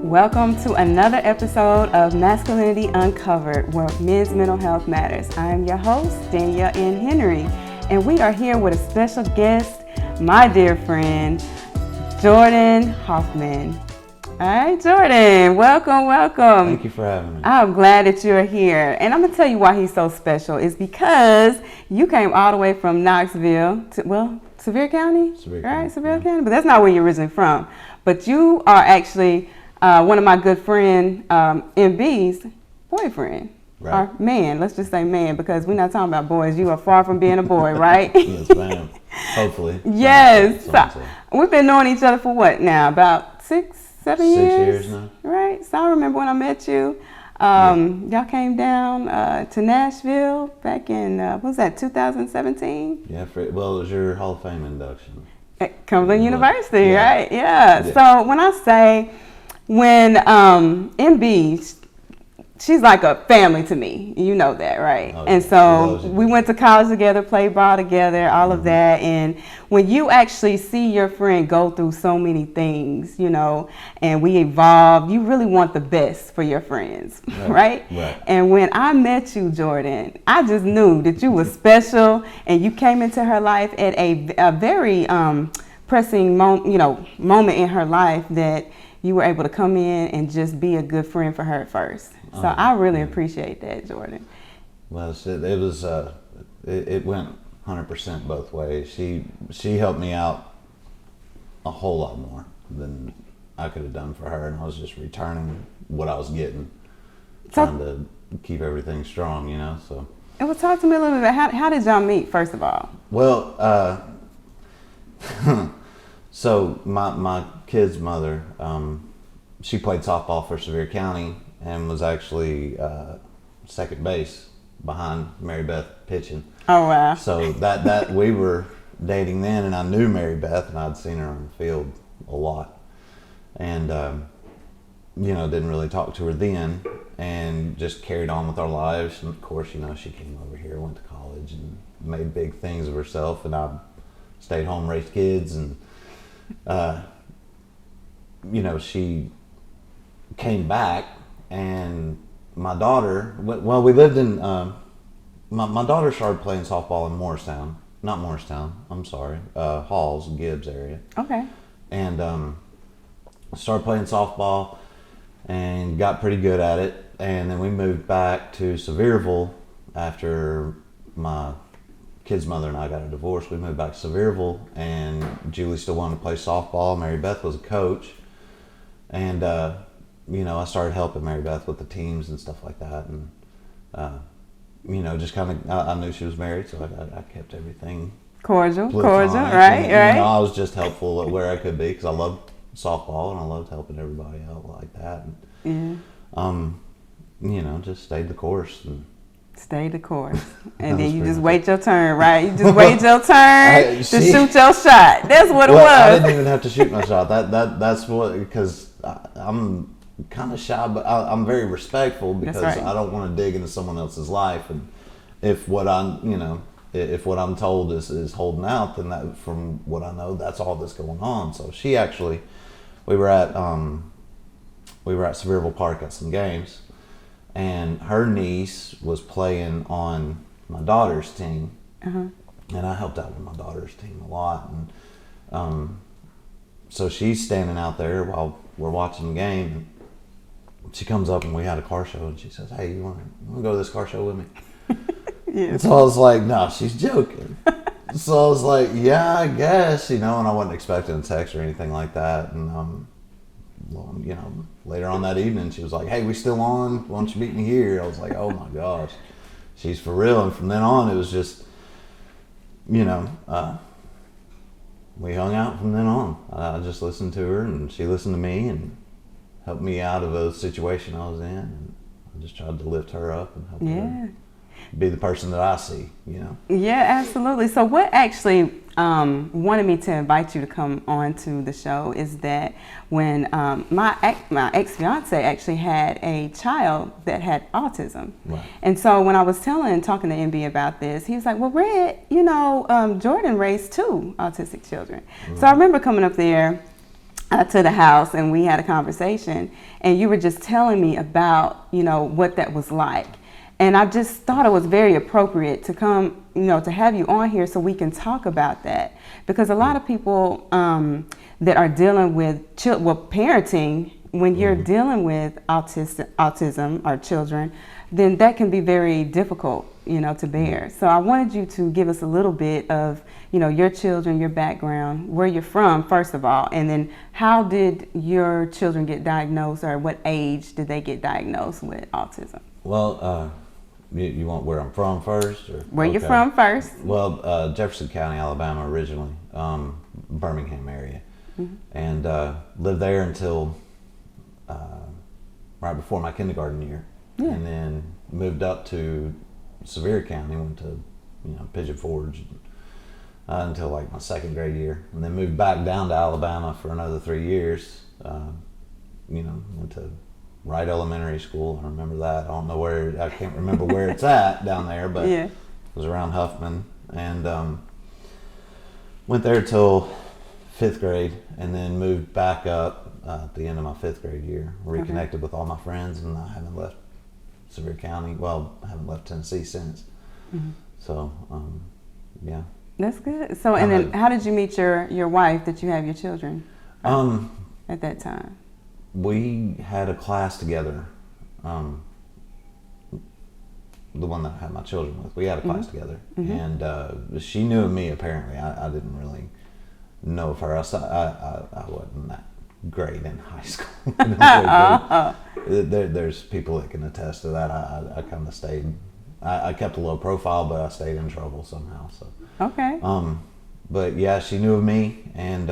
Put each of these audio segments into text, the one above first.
Welcome to another episode of Masculinity Uncovered, where men's mental health matters. I am your host, Danielle N. Henry, and we are here with a special guest, my dear friend, Jordan Hoffman. All right, Jordan, welcome. Thank you for having me. I'm glad that you're here. And I'm going to tell you why he's so special. It's because you came all the way from Knoxville to, Sevier County? Sevier County. But that's not where you're originally from. But you are actually one of my good friend, MB's boyfriend. Right. Or man, let's just say man, because we're not talking about boys. You are far from being a boy, right? Yes, ma'am. Hopefully. Yes. We've been knowing each other for what now? About 7 years? 6 years now. Right. So I remember when I met you. Y'all came down to Nashville back in, what was that, 2017? Yeah, it was your Hall of Fame induction. At Cumberland University, right? Yeah. So when I say, when MB, she's like a family to me. You know that, right? Oh, and so we went to college together, played ball together, all of that. And when you actually see your friend go through so many things, you know, and we evolve, you really want the best for your friends, right? Right. And when I met you, Jordan, I just knew that you were special, and you came into her life at a very pressing moment in her life that you were able to come in and just be a good friend for her at first. So I really appreciate that, Jordan. Well, it was it went 100% both ways. She helped me out a whole lot more than I could have done for her, and I was just returning what I was getting, trying to keep everything strong, you know. So. Well, talk to me a little bit about how did y'all meet, first of all? Well, so my kid's mother, she played softball for Sevier County and was actually second base behind Mary Beth pitching. Oh wow! So that we were dating then, and I knew Mary Beth, and I'd seen her on the field a lot, and didn't really talk to her then, and just carried on with our lives. And of course, she came over here, went to college, and made big things of herself, and I stayed home, raised kids, and she came back, and my daughter, we lived in, my daughter started playing softball in Halls, Gibbs area. Okay. And started playing softball and got pretty good at it. And then we moved back to Sevierville after my kid's mother and I got a divorce. We moved back to Sevierville, and Julie still wanted to play softball. Mary Beth was a coach, and I started helping Mary Beth with the teams and stuff like that, and just kind of I knew she was married, so I kept everything cordial, platonic, right? I was just helpful at where I could be, because I loved softball and I loved helping everybody out like that, and just stayed the course. Stay the course. And then you just wait your turn, right? You just wait your turn to shoot your shot. That's what it was. I didn't even have to shoot my shot. That's what, because I'm kind of shy, but I'm very respectful, because I don't want to dig into someone else's life. And if what I'm told is holding out, then that, from what I know, that's all that's going on. So she actually, we were at Sevierville Park at some games, and her niece was playing on my daughter's team, and I helped out with my daughter's team a lot. And so she's standing out there while we're watching the game, and she comes up, and we had a car show, and she says, "Hey, you want to go to this car show with me?" Yeah. So I was like, "No, she's joking." So I was like, "Yeah, I guess," and I wasn't expecting a text or anything like that. And later on that evening, she was like, "Hey, we still on? Why don't you meet me here?" I was like, "Oh my gosh, she's for real." And from then on, it was just, we hung out from then on. I just listened to her, and she listened to me, and helped me out of a situation I was in. And I just tried to lift her up and help her be the person that I see, Yeah, absolutely. So what actually wanted me to invite you to come on to the show is that when my ex-fiance actually had a child that had autism. Right. And so when I was talking to MB about this, he was like, "Well, Red, Jordan raised 2 autistic children." Right. So I remember coming up there to the house, and we had a conversation, and you were just telling me about, what that was like. And I just thought it was very appropriate to come, to have you on here so we can talk about that. Because a lot of people that are dealing with parenting, when you're dealing with autism or children, then that can be very difficult, to bear. So I wanted you to give us a little bit of, your children, your background, where you're from, first of all, and then how did your children get diagnosed, or what age did they get diagnosed with autism? Well, you want where I'm from first? Or? Where you're from first? Well, Jefferson County, Alabama originally, Birmingham area. And lived there until right before my kindergarten year. Yeah. And then moved up to Sevier County, went to Pigeon Forge until like my second grade year, and then moved back down to Alabama for another 3 years. Went to Wright Elementary School. I remember that. I can't remember where it's at down there, but yeah. It was around Hoffman, and went there till 5th grade, and then moved back up at the end of my 5th grade year. Reconnected with all my friends, and I haven't left Sevier County. Well, I haven't left Tennessee since. So, yeah. That's good. So, and then how did you meet your wife that you have your children at that time? We had a class together. The one that I had my children with, we had a class together, and she knew of me. Apparently, I didn't really know of her. I wasn't that great in high school. There's people that can attest to that. I kind of stayed. I kept a low profile, but I stayed in trouble somehow. So. Okay. But yeah, she knew of me, and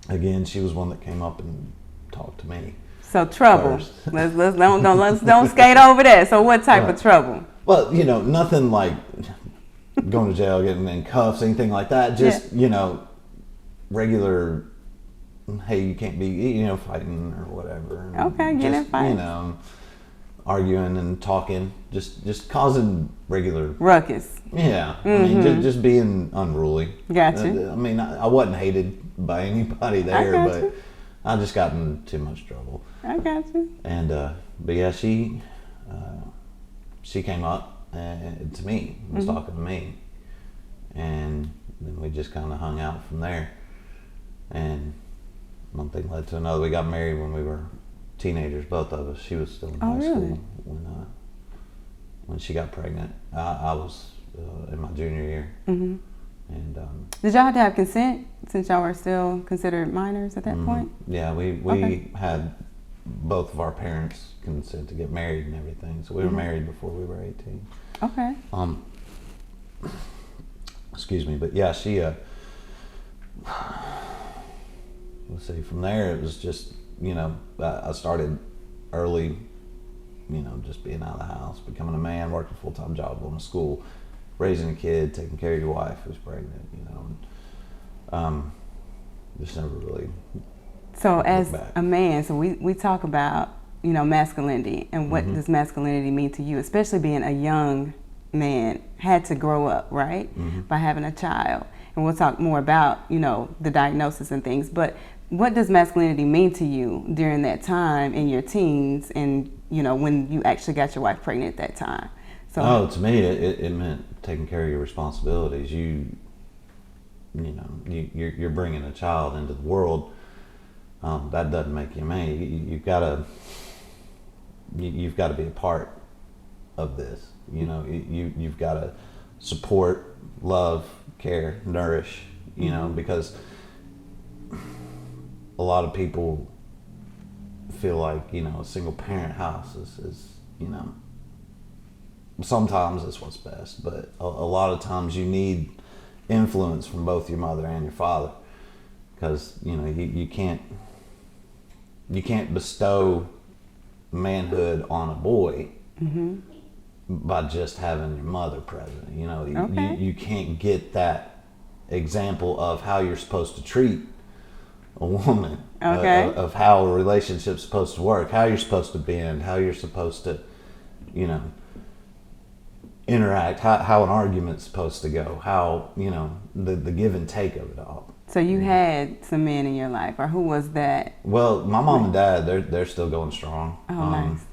again, she was one that came up and talked to me. So trouble. Let's don't skate over that. So what type of trouble? Well, nothing like going to jail, getting in cuffs, anything like that. Just regular. Hey, you can't be fighting or whatever. Okay, getting in fights. Arguing and talking, just causing regular ruckus. Yeah, I mean, just being unruly. Gotcha. I mean, I wasn't hated by anybody there, but I just got in too much trouble. I got you. And but yeah, she came up to me, was talking to me, and then we just kind of hung out from there. And one thing led to another. We got married when we were teenagers, both of us. She was still in high school when she got pregnant. I was in my junior year. And did y'all have to have consent since y'all were still considered minors at that point? Yeah, we had both of our parents consent to get married and everything, so we were married before we were 18. Okay. Excuse me, but yeah, she let's see, from there it was just I started early, just being out of the house, becoming a man, working a full-time job, going to school, raising a kid, taking care of your wife who's pregnant, just never really. So as a man, so we talk about, masculinity, and what does masculinity mean to you, especially being a young man, had to grow up, right, by having a child. And we'll talk more about, the diagnosis and things, but what does masculinity mean to you during that time in your teens and, when you actually got your wife pregnant at that time? So, to me, it meant taking care of your responsibilities. You're bringing a child into the world. That doesn't make you a man. You've got to be a part of this. You've got to support, love, care, nourish. Because a lot of people feel like a single parent house is sometimes it's what's best, but a lot of times you need influence from both your mother and your father, because you can't bestow manhood on a boy by just having your mother present. You can't get that example of how you're supposed to treat a woman, of how a relationship's supposed to work, how you're supposed to bend, how you're supposed to interact, how an argument's supposed to go, how the give and take of it all. So you had some men in your life, or who was that? Well, my mom and dad, they're still going strong. Oh, nice.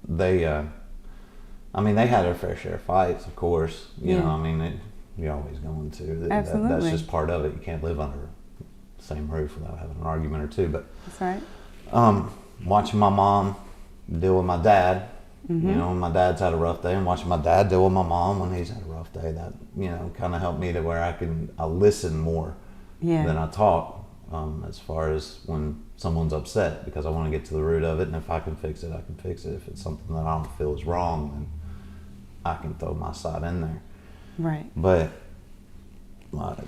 They, I mean, they had their fair share of fights, of course. You know, I mean, you're always going to. Absolutely. That's just part of it. You can't live under the same roof without having an argument or two. But that's right. Watching my mom deal with my dad, you know, when my dad's had a rough day, and watching my dad deal with my mom when he's had a rough day, that, you know, kind of helped me to where I listen more than I talk, as far as when someone's upset, because I want to get to the root of it, and if I can fix it, I can fix it. If it's something that I don't feel is wrong, then I can throw my side in there. Right. But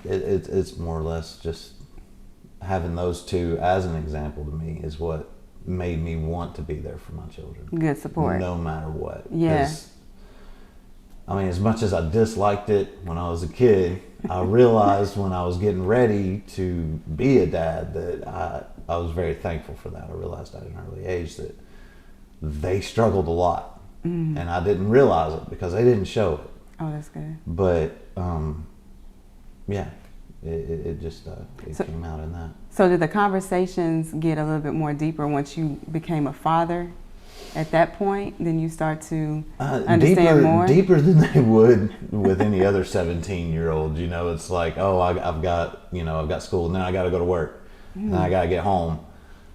it's more or less just having those two as an example to me is what made me want to be there for my children. Good support. No matter what. Yeah. I mean, as much as I disliked it when I was a kid, I realized when I was getting ready to be a dad that I was very thankful for that. I realized at an early age that they struggled a lot. And I didn't realize it because they didn't show it. Oh, that's good. But, yeah, it just came out in that. So did the conversations get a little bit more deeper once you became a father? At that point, then you start to understand more? Deeper than they would with any other 17-year-old. You know, it's like, oh, I've got school, and then I got to go to work, and then I got to get home,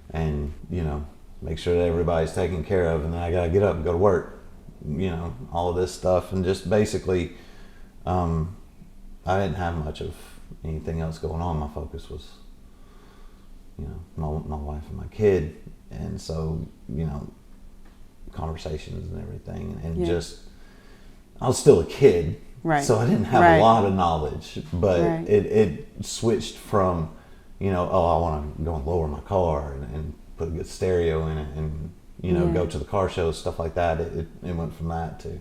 and, you know, make sure that everybody's taken care of, and then I got to get up and go to work. You know, all of this stuff, and just basically, I didn't have much of anything else going on. My focus was, you know, my wife and my kid, and so, you know, conversations and everything, and just, I was still a kid, right? So I didn't have a lot of knowledge, but it switched from, you know, oh, I want to go and lower my car and put a good stereo in it, and, you know, go to the car shows, stuff like that. It went from that to,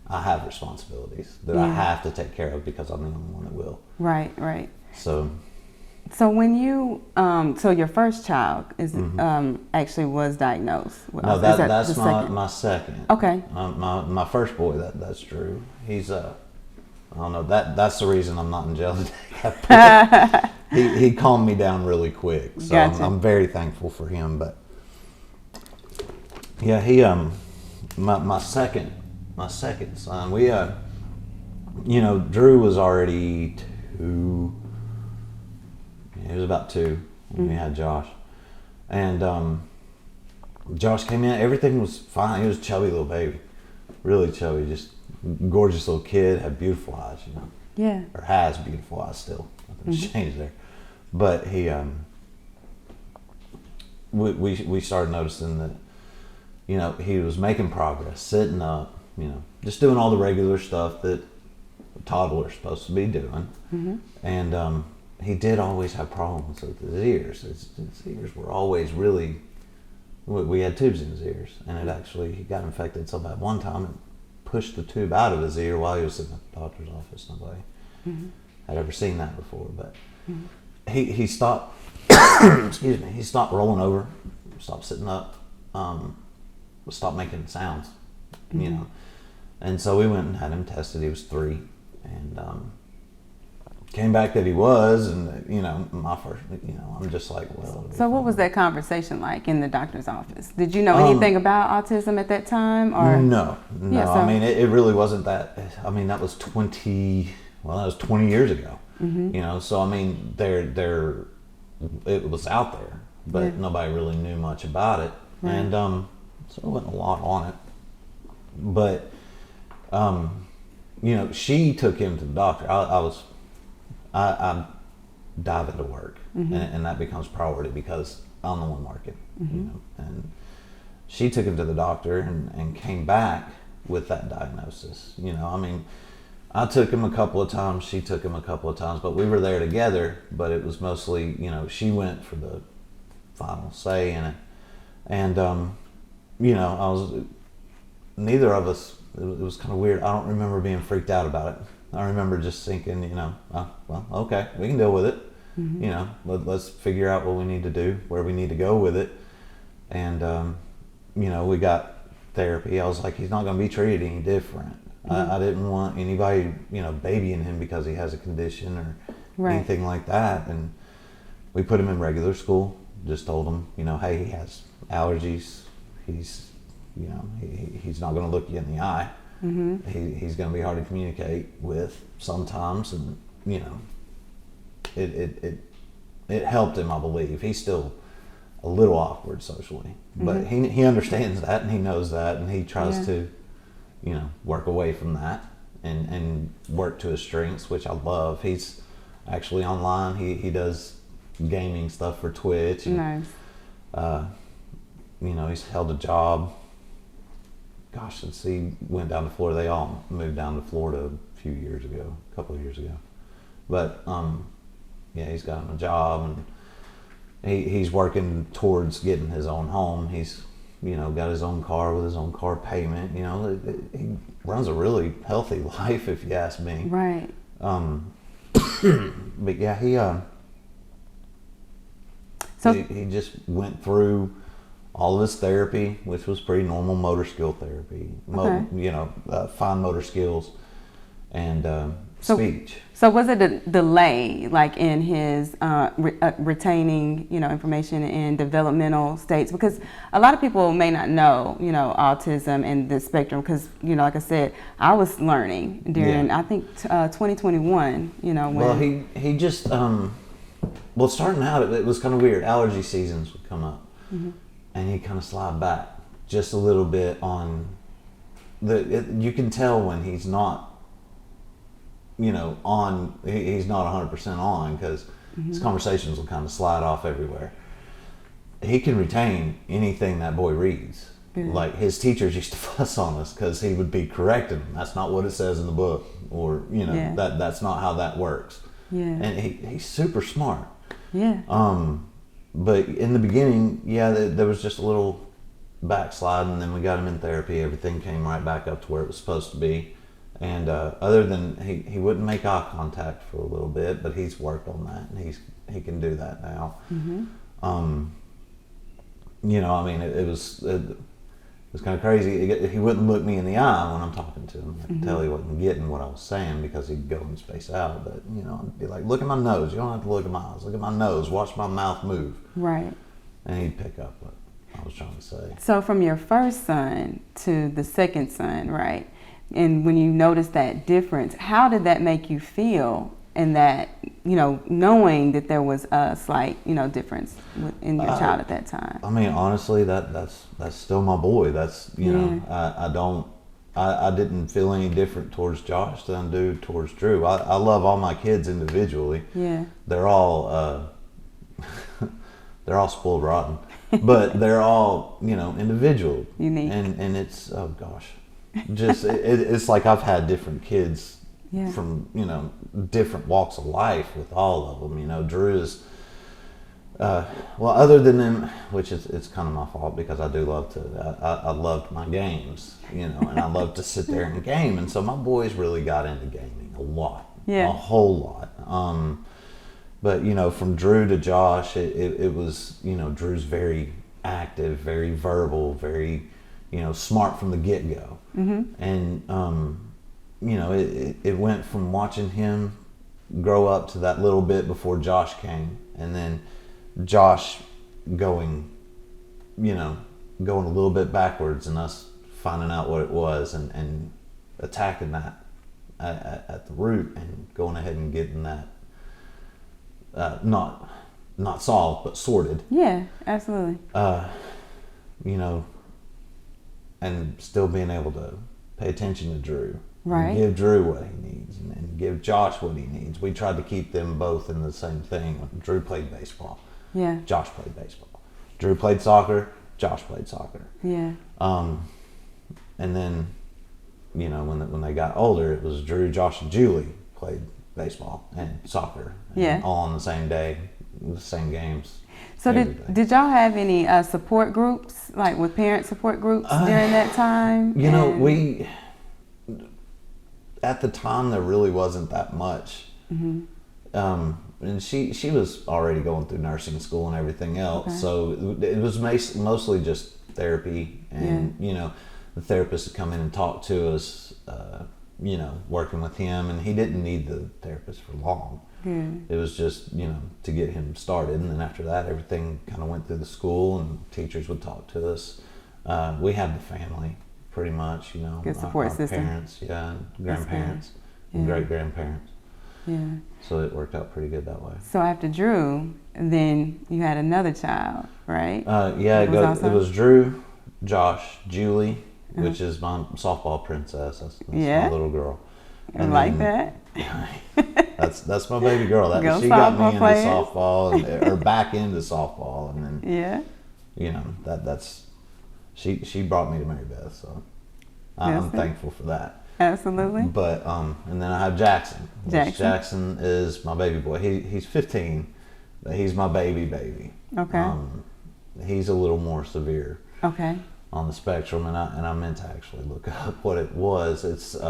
I have responsibilities that I have to take care of because I'm the only one that will. Right, right. So when you, so your first child is actually was diagnosed. No, that's my second. Okay. My first boy, that's true. He's I don't know, that's the reason I'm not in jail today. he calmed me down really quick, so gotcha. I'm very thankful for him. But yeah, he my second son, we you know, Drew was already 2. He was about 2 when we had Josh, and Josh came in. Everything was fine. He was a chubby little baby, really chubby, just gorgeous little kid. Had beautiful eyes, you know. Yeah. Or has beautiful eyes still. Nothing's changed there. But he, we started noticing that, you know, he was making progress, sitting up, you know, just doing all the regular stuff that a toddler's supposed to be doing, and he did always have problems with his ears. His ears were always really, we had tubes in his ears, and he got infected so bad one time it pushed the tube out of his ear while he was sitting at the doctor's office. Nobody had ever seen that before, but he stopped, excuse me, he stopped rolling over, stopped sitting up, stopped making sounds, you know. And so we went and had him tested. He was 3, and came back that he was, and, you know, my first, you know, I'm just like, well. So what was that conversation like in the doctor's office? Did you know anything about autism at that time, or? No. Yeah, so, I mean, it really wasn't that. I mean, that was 20 years ago. You know, so I mean, it was out there, but nobody really knew much about it, and so there wasn't a lot on it. But you know, she took him to the doctor. I dive into work, and that becomes priority because I'm the one working, you know. And she took him to the doctor and came back with that diagnosis. You know, I mean, I took him a couple of times, she took him a couple of times, but we were there together. But it was mostly, you know, she went for the final say in it, and you know, neither of us. It was kind of weird. I don't remember being freaked out about it. I remember just thinking, you know, well, okay, we can deal with it. You know, let's figure out what we need to do, where we need to go with it. And, you know, we got therapy. I was like, he's not going to be treated any different. I didn't want anybody, you know, babying him because he has a condition or anything like that. And we put him in regular school. Just told him, hey, he has allergies. He's, he's not going to look you in the eye. Mm-hmm. He's going to be hard to communicate with sometimes, and it helped him, I believe. He's still a little awkward socially, but he understands that, and he knows that, and he tries to, work away from that and work to his strengths, which I love. He's actually online. He does gaming stuff for Twitch. And, nice. He's held a job. Gosh, since he went down to Florida, they all moved down to Florida a couple of years ago. But he's got him a job, and he's working towards getting his own home. He's got his own car with his own car payment. He runs a really healthy life, if you ask me. Right. But yeah, he just went through all of his therapy, which was pretty normal motor skill therapy, fine motor skills, and speech. So was it a delay, like in his retaining, information in developmental states? Because a lot of people may not know, autism and the spectrum. Because, like I said, I was learning during, I think, 2021. When well, he just starting out, it was kind of weird. Allergy seasons would come up, and he'd kind of slide back just a little bit on you can tell when he's not. He's not 100% on, because his conversations will kind of slide off everywhere. He can retain anything that boy reads. Like, his teachers used to fuss on us because he would be correcting them. That's not what it says in the book, or that's not how that works. Yeah. And he's super smart. Yeah. But in the beginning, there was just a little backslide, and then we got him in therapy. Everything came right back up to where it was supposed to be. And other than he wouldn't make eye contact for a little bit, but he's worked on that, and he can do that now. It was kind of crazy. He wouldn't look me in the eye when I'm talking to him. I could tell he wasn't getting what I was saying, because he'd go and space out. But I'd be like, "Look at my nose. You don't have to look at my eyes. Look at my nose. Watch my mouth move." Right. And he'd pick up what I was trying to say. So from your first son to the second son, right? And when you noticed that difference, how did that make you feel? And that, knowing that there was a slight, difference in your child at that time. I mean, honestly, that's still my boy. That's I didn't feel any different towards Josh than I do towards Drew. I love all my kids individually. Yeah. They're all spoiled rotten, but they're all individual. Unique. And it's just it's like I've had different kids from different walks of life with all of them. Drew is other than them, which it's kind of my fault, because I do love to I loved my games, and I love to sit there and game, and so my boys really got into gaming a lot, a whole lot. But from Drew to Josh, it was Drew's very active, very verbal, very smart from the get-go. And it went from watching him grow up to that little bit before Josh came, and then Josh going a little bit backwards, and us finding out what it was, and attacking that at the root, and going ahead and getting that not solved, but sorted. Yeah, absolutely. And still being able to pay attention to Drew. Right. And give Drew what he needs, and give Josh what he needs. We tried to keep them both in the same thing. Drew played baseball. Yeah. Josh played baseball. Drew played soccer. Josh played soccer. Yeah. And then, when they got older, it was Drew, Josh, and Julie played baseball and soccer. And all on the same day, the same games. So did y'all have any support groups, like with parent support groups during that time? We, at the time, there really wasn't that much. And she was already going through nursing school and everything else, so it was mostly just therapy, and the therapist would come in and talk to us, working with him, and he didn't need the therapist for long. Good. it was just, to get him started. And then after that, everything kind of went through the school, and teachers would talk to us. We had the family pretty much, Good support our system. parents, and grandparents, and Yeah. great grandparents. Yeah. So it worked out pretty good that way. So after Drew, then you had another child, right? It was Drew, Josh, Julie, which is my softball princess. That's my little girl. I like that. That's my baby girl. Go She got me softball into players. softball, or back into softball, and then Yeah. that's she brought me to Mary Beth, so I'm Yes, thankful for that. Absolutely. But and then I have Jackson. Jackson Is my baby boy. He's 15, but he's my baby. Okay. He's a little more severe Okay. on the spectrum, and I meant to actually look up what it was. It's he's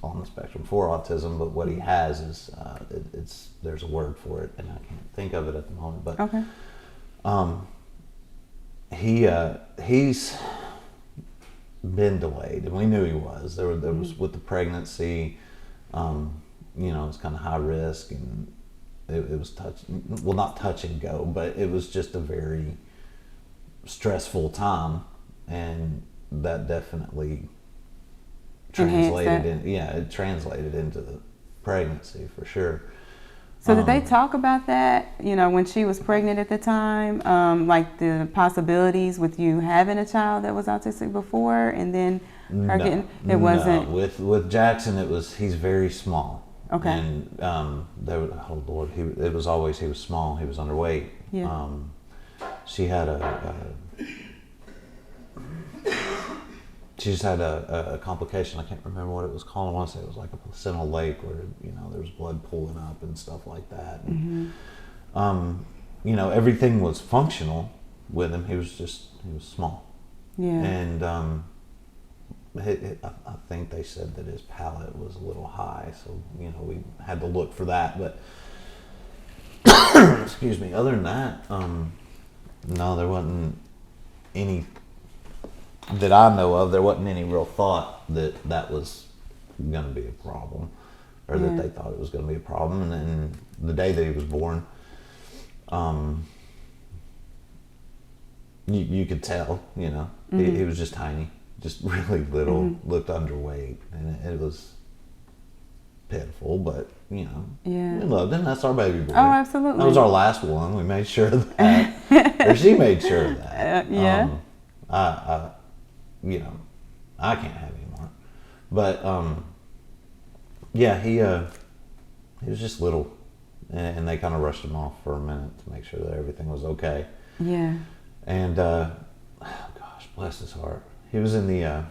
on the spectrum for autism, but what he has is there's a word for it, and I can't think of it at the moment. But Okay. He's been delayed, and we knew he was. There was with the pregnancy, it's kind of high risk, and it was not touch and go, but it was just a very stressful time, and that definitely translated it translated into the pregnancy for sure. So did they talk about that, when she was pregnant at the time, like the possibilities with you having a child that was autistic before, and then her getting, it wasn't? No. With Jackson, he's very small. Okay. And oh Lord, he was small, he was underweight. Yeah. She had she just had a complication. I can't remember what it was called. I want to say it was like a placental lake, where there was blood pooling up and stuff like that. And, everything was functional with him. He was small. Yeah. And I think they said that his palate was a little high, so we had to look for that. But excuse me. Other than that, no, there wasn't any. That I know of, there wasn't any real thought that was going to be a problem, or that they thought it was going to be a problem. And then the day that he was born, you could tell, he was just tiny, just really little, looked underweight, and it was pitiful, but we loved him. That's our baby boy. Oh, absolutely. That was our last one. We made sure of that, or she made sure of that. I can't have any more. But he was just little, and they kind of rushed him off for a minute to make sure that everything was okay. Yeah. And gosh, bless his heart. He was in the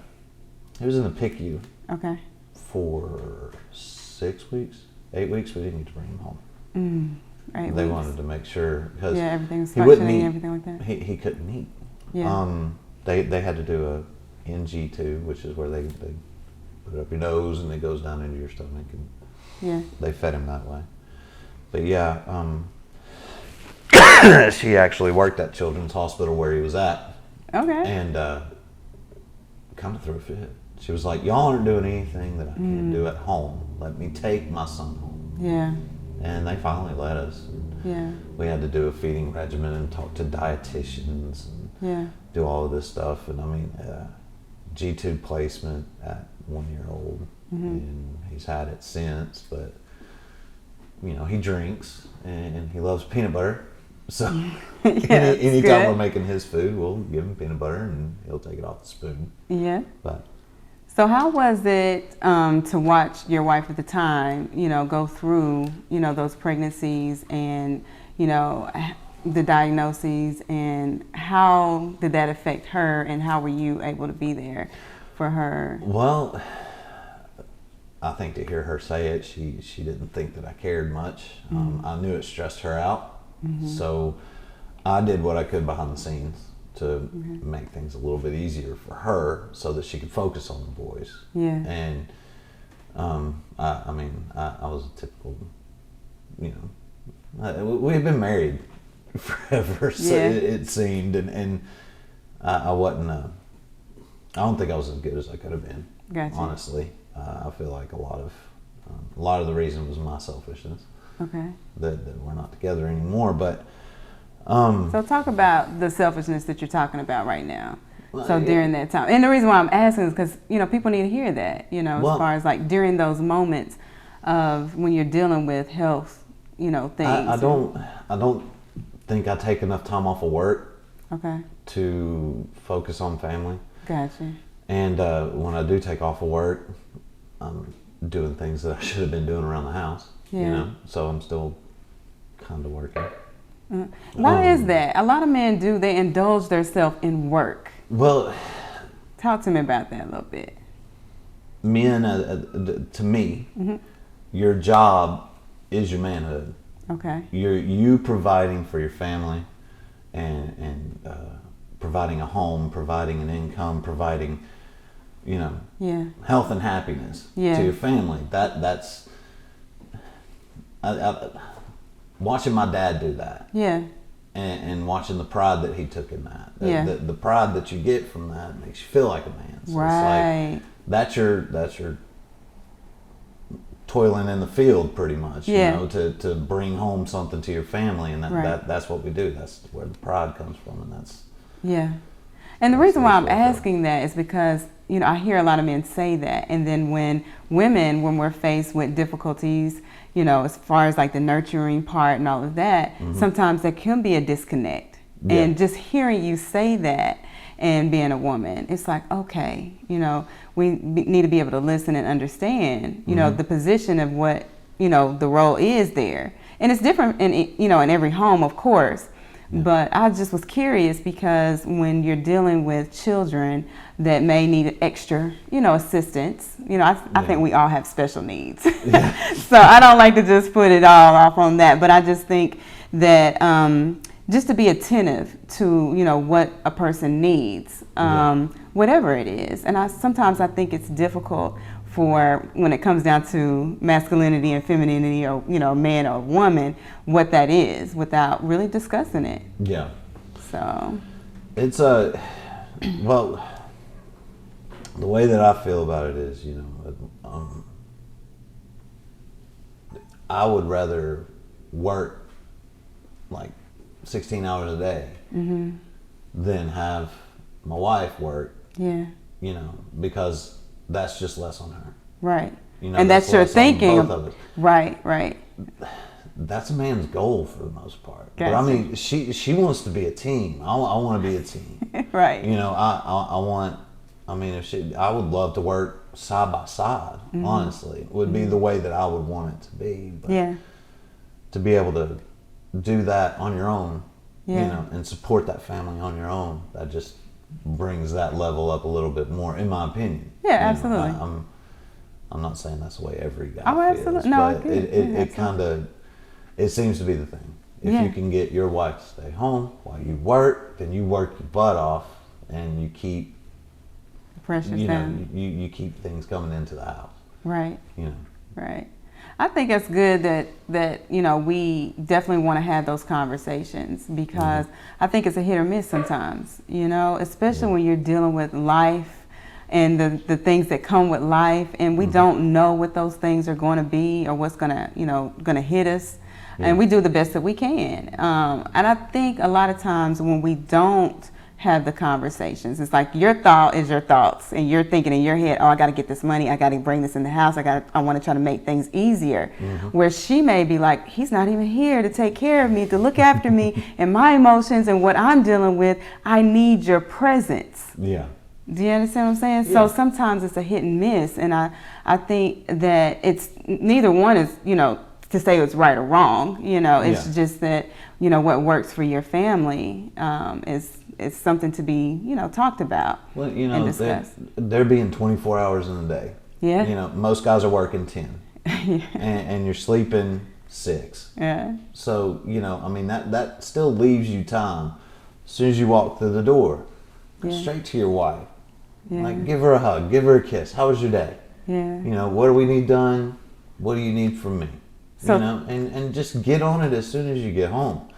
PICU. Okay. For 6 weeks, 8 weeks. We didn't get to bring him home. They wanted to make sure, because everything was he wouldn't functioning, eat. everything like that. He couldn't eat. Yeah. They had to do a NG tube, which is where they put it up your nose and it goes down into your stomach, and they fed him that way. But she actually worked at Children's Hospital where he was at. Okay. And kind of threw a fit. She was like, "Y'all aren't doing anything that I can't do at home. Let me take my son home." Yeah. And they finally let us. Yeah. We had to do a feeding regimen and talk to dietitians and do all of this stuff. And I mean, G-tube placement at 1 year old, and he's had it since. But he drinks and he loves peanut butter. So anytime we're making his food, we'll give him peanut butter and he'll take it off the spoon. Yeah. But so how was it to watch your wife at the time, go through, those pregnancies and, the diagnoses, and how did that affect her, and how were you able to be there for her? Well, I think to hear her say it, she didn't think that I cared much. I knew it stressed her out. So I did what I could behind the scenes to make things a little bit easier for her, so that she could focus on the boys. Yeah. And I was a typical, we had been married forever, so it seemed, and I wasn't. I don't think I was as good as I could have been. Gotcha. Honestly, I feel like a lot of A lot of the reason was my selfishness. Okay. That we're not together anymore. But so talk about the selfishness that you're talking about right now. So yeah. during that time, and the reason why I'm asking is because people need to hear that. As far as like during those moments of when you're dealing with health, things. I don't think I take enough time off of work. Okay. To focus on family. Gotcha. And when I do take off of work, I'm doing things that I should have been doing around the house. Yeah. So I'm still kind of working. Why is that? A lot of men they indulge themselves in work. Well, talk to me about that a little bit. Men, to me, your job is your manhood. Okay. You providing for your family, and providing a home, providing an income, providing, health and happiness to your family. That's watching my dad do that. Yeah. And watching the pride that he took in that. The pride that you get from that makes you feel like a man. So right. It's like that's your toiling in the field pretty much, to bring home something to your family, and that's what we do. That's where the pride comes from, and that's and the reason why I'm asking that is because I hear a lot of men say that, and then when we're faced with difficulties, as far as like the nurturing part and all of that, sometimes there can be a disconnect. And just hearing you say that, and being a woman, it's like, okay, we need to be able to listen and understand, the position of what, the role is there. And it's different in every home, of course. Yeah. But I just was curious because when you're dealing with children that may need extra, assistance, I think we all have special needs. Yeah. So I don't like to just put it all off on that, but I just think that just to be attentive to, what a person needs, whatever it is. And sometimes I think it's difficult for when it comes down to masculinity and femininity, or man or woman, what that is without really discussing it. Yeah. So it's the way that I feel about it is, I would rather work like 16 hours a day than have my wife work. Yeah. Because that's just less on her. Right. And that's your thinking. Both of us. Right. That's a man's goal for the most part. Gotcha. But I mean, she wants to be a team. I want to be a team. Right. I would love to work side by side, honestly. It would be the way that I would want it to be. But to be able to do that on your own, and support that family on your own, that just brings that level up a little bit more, in my opinion. Yeah, absolutely. I'm not saying that's the way every guy absolutely. feels, no, but it kind of, it seems to be the thing. If you can get your wife to stay home while you work, then you work your butt off, and you keep pressure down. You keep things coming into the house. Right. Right. I think it's good that we definitely want to have those conversations, because I think it's a hit or miss sometimes, especially when you're dealing with life and the things that come with life, and we don't know what those things are going to be or what's going to hit us, and we do the best that we can. And I think a lot of times when we don't have the conversations, it's like your thought is your thoughts, and you're thinking in your head, oh, I got to get this money, I got to bring this in the house, I want to try to make things easier. Where she may be like, he's not even here to take care of me, to look after me and my emotions and what I'm dealing with. I need your presence. Yeah. Do you understand what I'm saying? Yeah. So sometimes it's a hit and miss, and I think that it's neither one is, to say it's right or wrong. It's just that, what works for your family is something to be, talked about, and discussed. They're being 24 hours in a day. Yeah. Most guys are working 10. and you're sleeping 6. Yeah. So, that still leaves you time. As soon as you walk through the door, go straight to your wife. Yeah. Like, give her a hug, give her a kiss. How was your day? Yeah. What do we need done? What do you need from me? So, and just get on it as soon as you get home.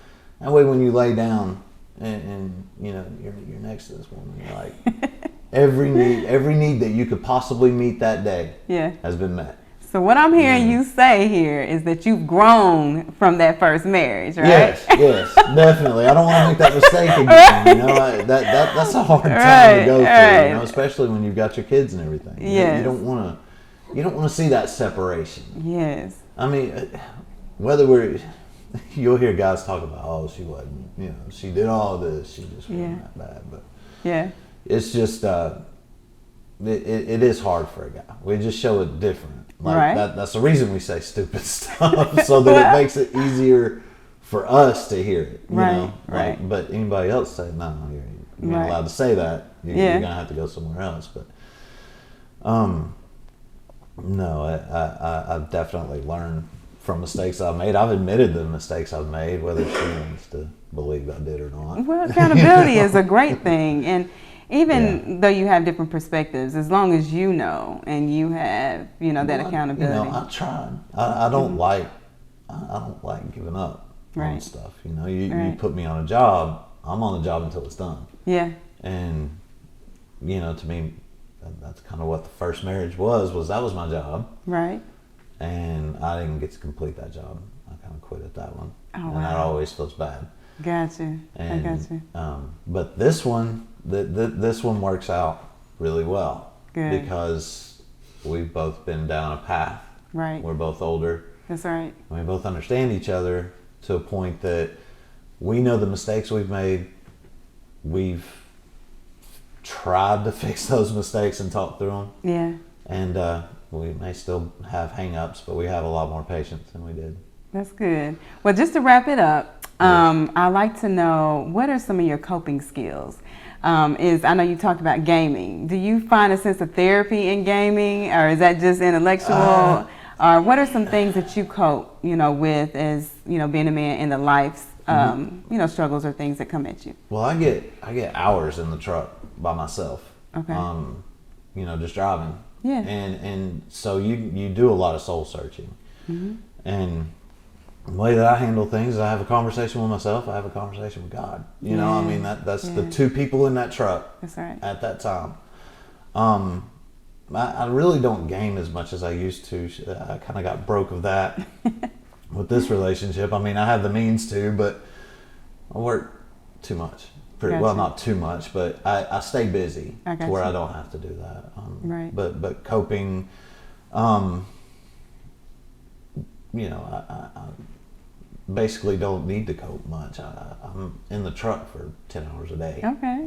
That way when you lay down and you're next to this woman, you're like, every need that you could possibly meet that day has been met. So what I'm hearing you say here is that you've grown from that first marriage, right? Yes, definitely. I don't want to make that mistake again. You know, that's a hard time to go through. You know, especially when you've got your kids and everything. Yes. You don't want to see that separation. Yes. I mean, you'll hear guys talk about, oh, she wasn't, you know, she did all this, she just wasn't that bad. But yeah, it's just, it is hard for a guy. We just show it different. Like right. That's the reason we say stupid stuff, so that it makes it easier for us to hear it. You know? Right. Like, but anybody else say, no, you're not allowed to say that. You're going to have to go somewhere else. But, no, I've definitely learned from mistakes I've made. I've admitted the mistakes I've made, whether she wants to believe I did or not. Well, accountability is a great thing. And even though you have different perspectives, as long as you know and you have, that accountability. I tried. I don't like giving up on stuff. You put me on a job, I'm on the job until it's done. Yeah. And, to me, that's kind of what the first marriage was that was my job. Right. And I didn't get to complete that job. I kind of quit at that one. Oh, and wow. that always feels bad. Gotcha. And, I gotcha. But this one, this one works out really well. Good. Because we've both been down a path. Right. We're both older. That's right. We both understand each other to a point that we know the mistakes we've made. We've tried to fix those mistakes and talk through them. Yeah. And we may still have hang-ups, but we have a lot more patience than we did. That's good. Well, just to wrap it up, I'd like to know, what are some of your coping skills? I know you talked about gaming. Do you find a sense of therapy in gaming, or is that just intellectual? Or what are some things that you cope, with as, being a man in the life's, struggles or things that come at you? Well, I get hours in the truck by myself. Okay. Just driving. Yeah. And so you do a lot of soul searching. Mm-hmm. And the way that I handle things is I have a conversation with myself, I have a conversation with God. I mean, that's the two people in that truck. That's right. At that time. I really don't game as much as I used to. I kind of got broke of that with this relationship. I mean, I have the means to, but I work too much. Well, not too much, but I stay busy to where I don't have to do that. Right. But coping, I basically don't need to cope much. I'm in the truck for 10 hours a day. Okay.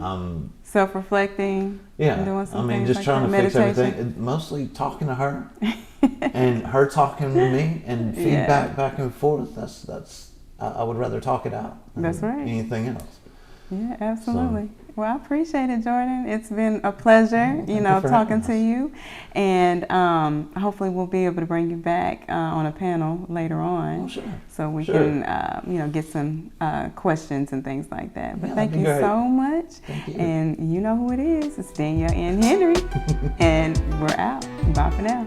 Self-reflecting. Yeah. Doing some I mean, things just like trying to meditation. fix everything. Mostly talking to her, and her talking to me, and feedback back and forth. I would rather talk it out than That's right. anything else. Yeah, absolutely. Well, I appreciate it, Jordan. It's been a pleasure, talking to you. And hopefully we'll be able to bring you back on a panel later on. Oh, sure. So we can, get some questions and things like that. But thank you great. so much. Thank you. And you know who it is. It's Danielle and Henry. And we're out. Bye for now.